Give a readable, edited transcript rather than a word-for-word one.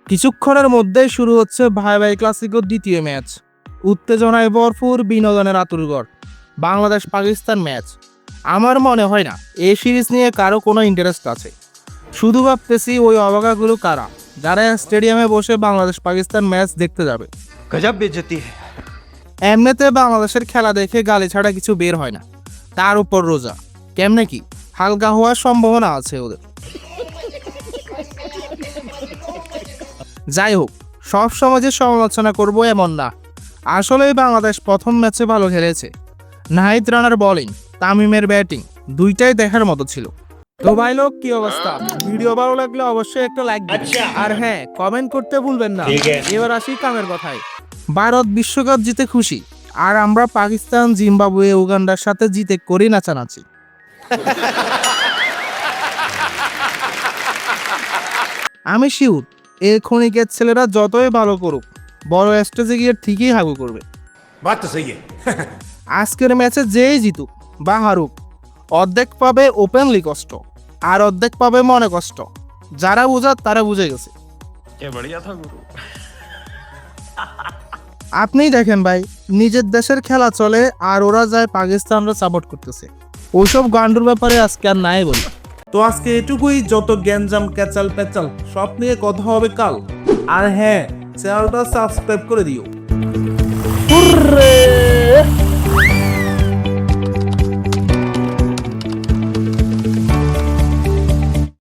কিছুক্ষণের মধ্যেই শুরু হচ্ছে ভাই ভাই ক্লাসিকোর দ্বিতীয় ম্যাচ। উত্তেজনায় ভরপুর, বিনোদনের আতুরঘর। বাংলাদেশ পাকিস্তান ম্যাচ। আমার মনে হয় না এই সিরিজ নিয়ে কারো কোনো ইন্টারেস্ট আছে। শুধু ভাবতেছি ওই অবাকাগুলো কারা, যারা স্টেডিয়ামে বসে বাংলাদেশ পাকিস্তান ম্যাচ দেখতে যাবে। गजब बेइज्जती है। এমনিতে বাংলাদেশের খেলা দেখে গালি ছাড়া কিছু বের হয় না, তার উপর রোজা। কেমনে কি হালকা হওয়ার সম্ভাবনা আছে ওদের। যাই হোক, সব সমাজের সমালোচনা করব এমন না। আসলেই বাংলাদেশ প্রথম ম্যাচে ভালো খেলেছে। নাহিদ রানার বোলিং, তামিমের ব্যাটিং দুইটাই দেখার মতো ছিল। তো ভাই লোক, কি অবস্থা? ভিডিও ভালো লাগলে অবশ্যই একটা লাইক দিন, আর হ্যাঁ, কমেন্ট করতে ভুলবেন না। এবার আসি কামের কথায়। ভারত বিশ্বকাপ জিতে খুশি, আর আমরা পাকিস্তান, জিম্বাবুয়ে, উগান্ডার সাথে জিতে করি নাচানাচি। আমি শিওর এই ক্ষণিকের ছেলেরা যতই ভালো করুক, বড় স্টেজে গিয়ে ঠিকই হাগু করবে। बात तो सही है। আজকের ম্যাচে যেই জিতুক বা হারুক, অর্ধেক পাবে ওপেনলি কষ্ট, আর অর্ধেক পাবে মনে কষ্ট। যারা বোঝার তারা বুঝে গেছে। क्या बढ़िया था गुरु। আপনিই দেখেন ভাই, নিজের দেশের খেলা চলে আর ওরা যায় পাকিস্তানরা সাপোর্ট করতেছে। ওইসব গান্ডুর ব্যাপারে আজকে আর নাই বলি। তো আজকে এটুকুই। যত গ্যাঞ্জাম ক্যাচাল প্যাচাল সব নিয়ে কথা হবে কাল। আর হ্যাঁ, চ্যানেলটা সাবস্ক্রাইব করে দিও।